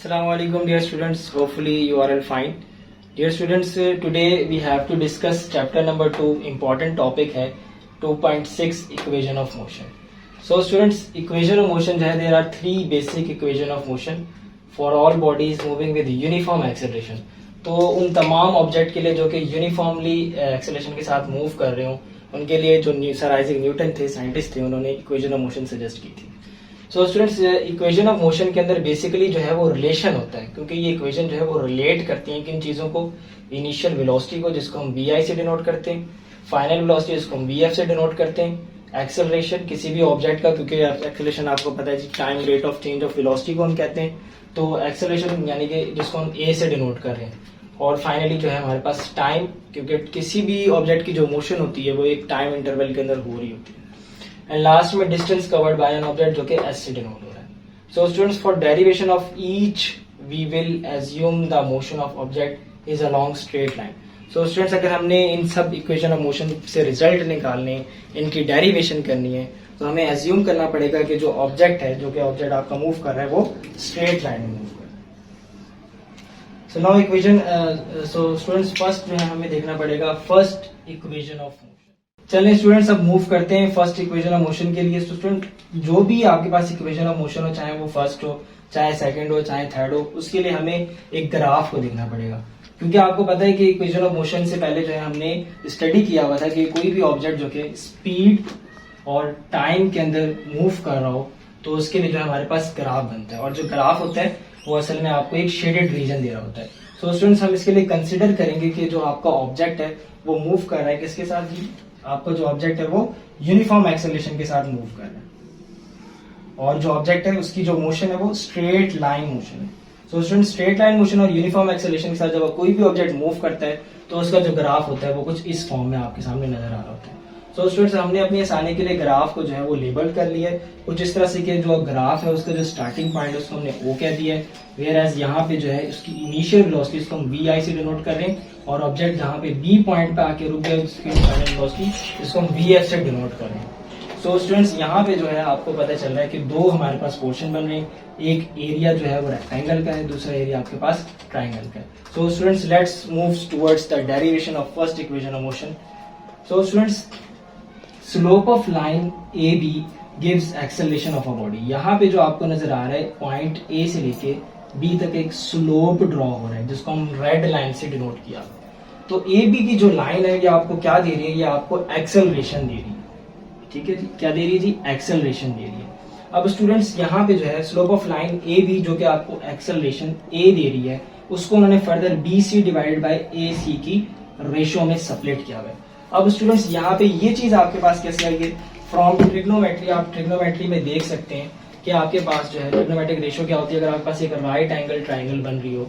Assalamu alaikum dear students, hopefully you are all fine. Dear students, today we have to discuss chapter number 2. Important topic है 2.6 equation of motion. So students, equation of motion जो है, there are three basic equation of motion for all bodies moving with uniform acceleration. तो उन तमाम object के लिए जो कि यूनिफॉर्मली एक्सेलरेशन के साथ मूव कर रहे हो, उनके लिए जो सर आइजैक न्यूटन थे, साइंटिस्ट थे, उन्होंने इक्वेशन ऑफ मोशन सजेस्ट की थी. So students, equation of motion के अंदर बेसिकली जो है वो रिलेशन होता है, क्योंकि ये इक्वेशन जो है वो रिलेट करती है किन चीजों को, इनिशियल वेलोसिटी को जिसको हम वी आई से डिनोट करते हैं, फाइनल वेलोसिटी जिसको हम वी एफ से डिनोट करते हैं, एक्सेलरेशन किसी भी ऑब्जेक्ट का, क्योंकि एक्सेलरेशन आपको पता है time rate of change of velocity को हम कहते हैं, तो एक्सेलरेशन यानी कि जिसको हम ए से डिनोट कर रहे हैं, और फाइनली जो है हमारे पास टाइम, क्योंकि किसी भी ऑब्जेक्ट की जो मोशन होती है वो एक टाइम इंटरवल के अंदर हो रही होती है. एंड लास्ट में distance covered by an object जो कि एस से डिनोट हो रहा है. So students, for derivation of each we will assume the motion of object is along straight line. So students, अगर हमने इन सब इक्वेशन ऑफ मोशन से रिजल्ट निकालने, इनकी डेरिवेशन करनी है, तो हमें एज्यूम करना पड़ेगा कि जो ऑब्जेक्ट है, जो कि ऑब्जेक्ट आपका मूव कर रहा है, वो स्ट्रेट लाइन में मूव कर रहा है. So now equation, so students first जो है हमें देखना पड़ेगा फर्स्ट इक्वेशन ऑफ मोशन. चलिए स्टूडेंट्स, अब मूव करते हैं फर्स्ट इक्वेशन ऑफ मोशन के लिए. स्टूडेंट, जो भी आपके पास इक्वेशन ऑफ मोशन हो, चाहे वो फर्स्ट हो, चाहे सेकंड हो, चाहे थर्ड हो, उसके लिए हमें एक ग्राफ को देखना पड़ेगा, क्योंकि आपको पता है कि इक्वेशन ऑफ मोशन से पहले जो है हमने स्टडी किया हुआ था कि कोई भी ऑब्जेक्ट जो कि स्पीड और टाइम के अंदर मूव कर रहा हो, तो उसके लिए जो हमारे पास ग्राफ बनता है, और जो ग्राफ होता है वो असल में आपको एक शेडेड रीजन दे रहा होता है. सो स्टूडेंट्स, हम इसके लिए कंसिडर करेंगे कि जो आपका ऑब्जेक्ट है वो मूव कर रहा है किसके साथ जी, आपका जो ऑब्जेक्ट है वो यूनिफॉर्म एक्सेलरेशन के साथ मूव कर रहा है, और जो ऑब्जेक्ट है उसकी जो मोशन है वो स्ट्रेट लाइन मोशन है. So student, straight line motion और यूनिफॉर्म एक्सेलरेशन के साथ जब कोई भी ऑब्जेक्ट मूव करता है तो उसका जो ग्राफ होता है वो कुछ इस फॉर्म में आपके सामने नजर आ रहा होता है. सो स्टूडेंट्स, हमने अपनी आसानी के लिए ग्राफ को जो है वो लेबल कर लिया है कुछ इस तरह से कि जो ग्राफ है उसका जो स्टार्टिंग पॉइंट है उसको हमने ओ कह दिया है, वेयर एज यहाँ पे जो है उसकी इनिशियल वेलोसिटी इसको हम वी आई से डिनोट कर रहे हैं, और ऑब्जेक्ट जहाँ पे बी पॉइंट पे आके रुक गया उसकी फाइनल वेलोसिटी इसको हम वी एफ से डिनोट कर रहे हैं. सो स्टूडेंट्स, यहाँ पे जो है आपको पता चल रहा है कि दो हमारे पास पोर्शन बन रहे हैं, एक एरिया जो है वो रेक्टेंगल का है, दूसरा एरिया आपके पास ट्राइंगल का है. So students, let's move towards the derivation of first equation of motion. So students, slope of line A B gives acceleration of a body. यहाँ पे जो आपको नजर आ रहा है पॉइंट ए से लेके बी तक एक स्लोप ड्रॉ हो रहा है जिसको हम रेड लाइन से डिनोट किया. तो ए बी की जो लाइन है ये आपको क्या दे रही है, ये आपको एक्सेलरेशन दे रही है. ठीक है जी, क्या दे रही है जी, एक्सेलरेशन दे रही है. अब स्टूडेंट्स, यहाँ पे जो है slope of line A B जो कि आपको एक्सेलरेशन ए दे रही है, उसको उन्होंने further B C divided by A C की रेशियो में सेपरेट किया हुआ है. अब स्टूडेंट्स, यहाँ पे ये चीज आपके पास कैसे आई है, फ्रॉम ट्रिग्नोमेट्री. आप ट्रिग्नोमेट्री में देख सकते हैं कि आपके पास जो है ट्रिग्नोमेट्रिक रेशियो क्या होती है. अगर आपके पास एक राइट एंगल ट्राइंगल बन रही हो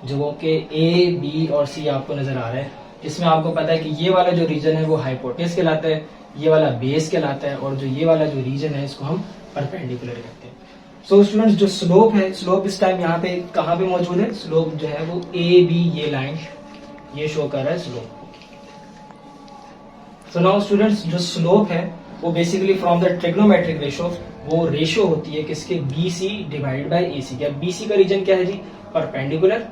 जो कि ए बी और सी आपको नजर आ रहा है, जिसमें आपको पता है कि ये वाला जो रीजन है वो हाइपोटेनस कहलाता है, ये वाला बेस कहलाता है, और जो ये वाला जो रीजन है इसको हम परपेंडिकुलर कहते हैं. सो स्टूडेंट्स, जो स्लोप है, स्लोप इस टाइम यहाँ पे कहाँ पे मौजूद है, स्लोप जो है वो ए बी, ये लाइन ये शो कर रहा है स्लोप. सो नाउ स्टूडेंट्स, जो स्लोप है वो basically from the trigonometric ratio, वो रेशियो होती है किसके, B C divide by A सी. क्या बी सी का रीजन क्या है जी, परपेंडिकुलर,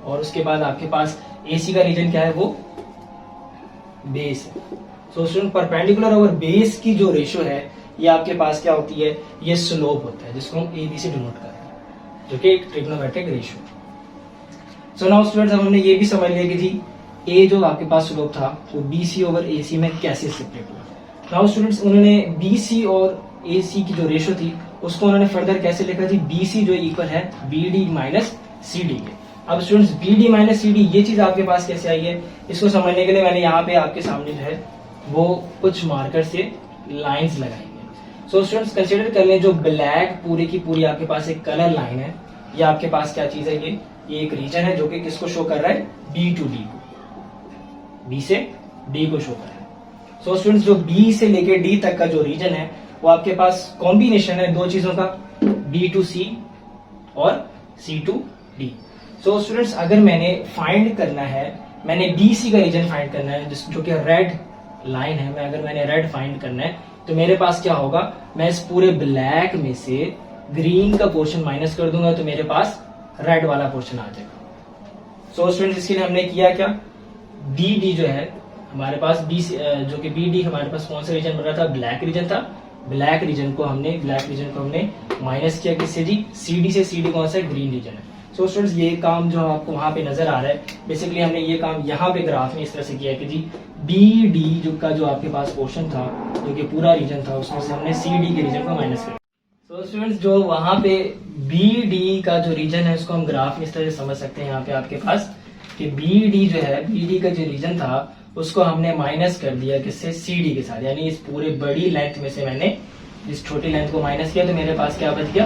और उसके बाद आपके पास ए सी का रीजन क्या है, वो बेस है. सो स्टूडेंट, परपेंडिकुलर और बेस की जो रेशियो है ये आपके पास क्या होती है, ये स्लोप होता है जिसको हम ए बी से डिनोट करते हैं, जो कि एक trigonometric ratio. So now students, अब हमने ये भी समझ लिया कि जी ए जो आपके पास स्लोप था वो बी सी ओवर ए सी में कैसे सेपरेट हुआ. नाउ स्टूडेंट्स, उन्होंने बी सी और ए सी की जो रेशियो थी उसको उन्होंने फर्दर कैसे लिखा जी, बी सी जो इक्वल है B D minus C D के. अब students, B D minus C D ये चीज आपके पास कैसे आई है, इसको समझने के लिए मैंने यहाँ पे आपके सामने जो है वो कुछ मार्कर से लाइन्स लगाएंगे. सो स्टूडेंट्स, कंसिडर कर लें जो ब्लैक पूरी की पूरी आपके पास एक कलर लाइन है, ये आपके पास क्या चीज है, ये एक रीजन है जो कि किसको शो कर रहा है, बी टू डी को, बी से डी को शो कर रहा है. सो स्टूडेंट्स, जो बी से लेके डी तक का जो रीजन है वो आपके पास कॉम्बिनेशन है दो चीजों का, बी टू सी और सी टू डी. सो स्टूडेंट्स, अगर मैंने फाइंड करना है, मैंने बी सी का रीजन फाइंड करना है जो कि रेड लाइन है, अगर मैंने रेड फाइंड करना है तो मेरे पास क्या होगा, मैं इस पूरे ब्लैक में से ग्रीन का पोर्शन माइनस कर दूंगा तो मेरे पास रेड वाला पोर्शन आ जाएगा। सो स्टूडेंट्स इसके लिए हमने किया क्या, बी डी जो है हमारे पास बी जो कि बी डी हमारे पास कौन सा रीजन बन रहा था, ब्लैक रीजन था। ब्लैक रीजन को हमने माइनस किया किससे जी, सी डी से। सी डी कौन सा है, ग्रीन रीजन है। सो स्टूडेंट्स ये काम जो आपको वहां पे नजर आ रहा है, बेसिकली हमने ये काम यहाँ पे ग्राफ में इस तरह से किया है कि जी बी डी जो आपके पास पोर्शन था, जो कि पूरा रीजन था, उसमें से हमने सी डी के रीजन को माइनस किया। सो स्टूडेंट्स जो वहां पे बी डी का जो रीजन है उसको हम ग्राफ में इस तरह से समझ सकते हैं यहाँ पे आपके पास कि बी डी जो है, बी डी का जो रीजन था उसको हमने माइनस कर दिया किससे, सी डी के साथ। यानी इस पूरे बड़ी लेंथ में से मैंने इस छोटी लेंथ को माइनस किया तो मेरे पास क्या बच गया,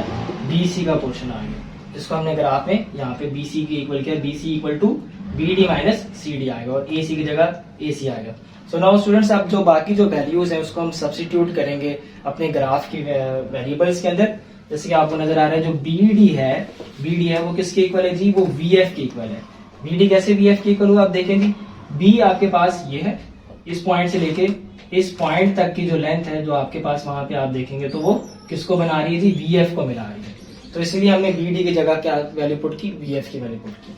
बी सी का पोर्शन आ गया, जिसको हमने ग्राफ में यहाँ पे बी सी की इक्वल किया, B C equal to B D minus C D आएगा और ए सी की जगह ए सी आएगा। सो नाउ स्टूडेंट्स अब जो बाकी जो वैल्यूज है उसको हम सब्स्टिट्यूट करेंगे अपने ग्राफ की वेरिएबल्स के अंदर। जैसे कि आपको नजर आ रहा है जो बी डी है वो किसके इक्वल है जी, वो वी एफ के इक्वल है। बी डी कैसे वी एफ के इक्वल हुआ, आप देखें जी बी आपके पास ये है, इस पॉइंट से लेके इस पॉइंट तक की जो लेंथ है जो आपके पास वहां पे आप देखेंगे तो वो किसको बना रही है जी, वी एफ को मिला रही है। तो इसलिए हमने बी डी की जगह क्या वैल्यू पुट की, वी एफ की वैल्यू पुट की।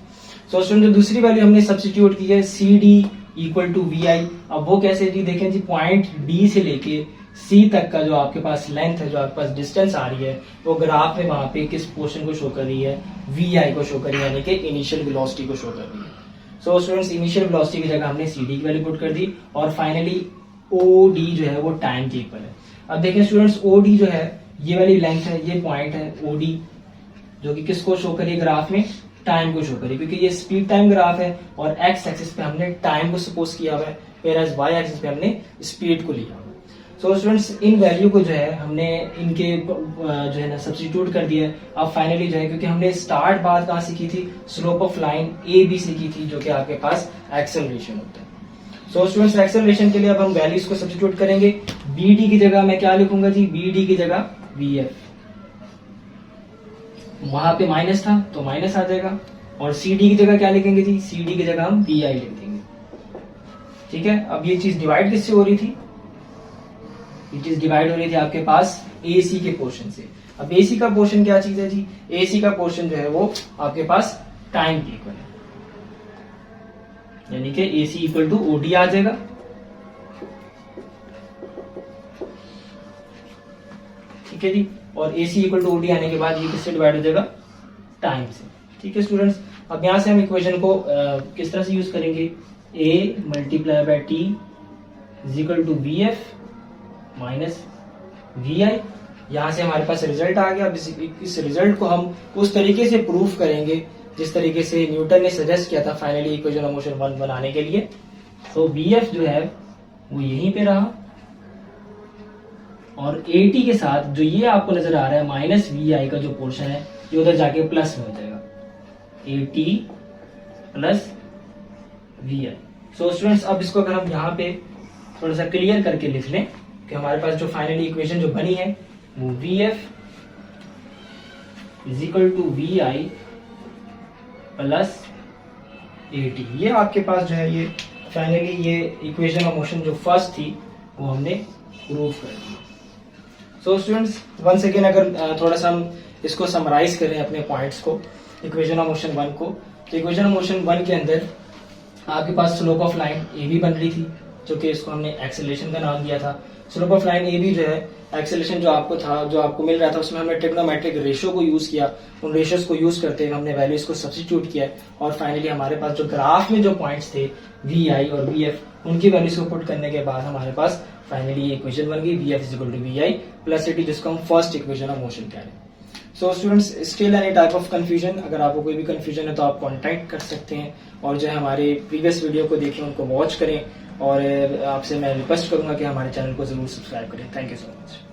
सो स्टूडेंट जो दूसरी वैल्यू हमने सब्स्टिट्यूट की है C D equal to V I. अब वो कैसे जी, देखें जी पॉइंट डी से लेके सी तक का जो आपके पास लेंथ है, जो आपके पास डिस्टेंस आ रही है, वो ग्राफ में वहां पे किस पोर्शन को शो कर रही है, वी आई को शो कर रही है, यानी कि इनिशियल वेलोसिटी को शो कर रही है। सो स्टूडेंट्स इनिशियल वेलोसिटी की जगह हमने सी डी की वैल्यू पुट कर दी और फाइनली ओ डी जो है वो टाइम के इक्वल है। अब देखें स्टूडेंट्स ओ डी जो है ये वाली लेंथ है, ये पॉइंट है ओ डी, जो कि किसको शो करिए ग्राफ में, टाइम को शो करिए, क्योंकि ये स्पीड टाइम ग्राफ है और एक्स एक्सिस पे हमने टाइम को सपोज किया हुआ है, whereas वाई एक्सिस पे हमने स्पीड को लिया हुआ है। सो स्टूडेंट्स इन वैल्यू को जो है हमने इनके जो है ना सब्स्टिट्यूट कर दिया है। अब फाइनली जो है, क्योंकि हमने स्टार्ट बात कहाँ से की थी, slope of line A B से की थी, जो कि आपके पास एक्सेलरेशन होता है। सो स्टूडेंट्स एक्सेलरेशन के लिए अब हम वैल्यूज को सब्स्टिट्यूट करेंगे। बी डी की जगह मैं क्या लिखूंगा जी, बी डी की जगह वी एफ, वहां पे माइनस था तो माइनस आ जाएगा, और सी डी की जगह क्या लिखेंगे जी, सी डी की जगह हम वी आई लिख देंगे। ठीक है, अब ये चीज डिवाइड किससे हो रही थी, ये चीज डिवाइड हो रही थी आपके पास ए सी के पोर्शन से। अब ए सी का पोर्शन क्या चीज है जी, ए सी का पोर्शन जो है वो आपके पास टाइम के इक्वल है, यानी कि ए सी इक्वल टू ओ डी आ जाएगा। ठीक है जी, और ए सी इक्वल टू ओ डी आने के बाद ये किससे डिवाइड हो जाएगा, टाइम से। ठीक है स्टूडेंट्स, अब यहां से हम इक्वेशन को किस तरह से यूज करेंगे, A multiply by T is equal to V F minus V I. यहां से हमारे पास रिजल्ट आ गया। अब इस रिजल्ट को हम उस तरीके से प्रूफ करेंगे जिस तरीके से न्यूटन ने सजेस्ट किया था फाइनली इक्वेशन ऑफ मोशन 1 बनाने के लिए। तो वी एफ जो है वो यहीं पे रहा, और ए टी के साथ जो ये आपको नजर आ रहा है माइनस वी आई का जो पोर्शन है, ये उधर जाके प्लस में हो जाएगा, A T plus V I. So students अब इसको अगर हम यहाँ पे थोड़ा सा क्लियर करके लिख लें कि हमारे पास जो फाइनली इक्वेशन जो बनी है वो V F is equal to V I plus A T. ये आपके पास जो है ये फाइनली ये इक्वेशन ऑफ मोशन जो फर्स्ट थी वो हमने प्रूव कर दी। सो स्टूडेंट्स वंस अगेन अगर थोड़ा सा हम इसको समराइज करें अपने पॉइंट्स को, इक्वेशन ऑफ मोशन 1 को, तो इक्वेशन ऑफ मोशन 1 के अंदर आपके पास slope of line A B बन रही थी, जो कि इसको हमने एक्सेलरेशन का नाम दिया था। Slope of line A B जो है एक्सेलरेशन जो आपको था, जो आपको मिल रहा था, उसमें हमने ट्रिग्नोमेट्रिक रेशियो को यूज किया। उन रेशियोज को यूज करते हुए हमने वैल्यूज को सब्स्टिट्यूट किया और फाइनली हमारे पास जो ग्राफ में जो पॉइंट्स थे वी आई और वी एफ, उनकी वैल्यूज को पुट करने के बाद हमारे पास फाइनली ये इक्वेशन बन गई V F is equal to V I plus A T, जिसको हम फर्स्ट इक्वेशन ऑफ मोशन कह रहे हैं। So students still any type of confusion, अगर आपको कोई भी कंफ्यूजन है तो आप कॉन्टैक्ट कर सकते हैं, और जो है हमारे प्रीवियस वीडियो को देखें, उनको वॉच करें, और आपसे मैं रिक्वेस्ट करूंगा कि हमारे चैनल को जरूर सब्सक्राइब करें। Thank you so much.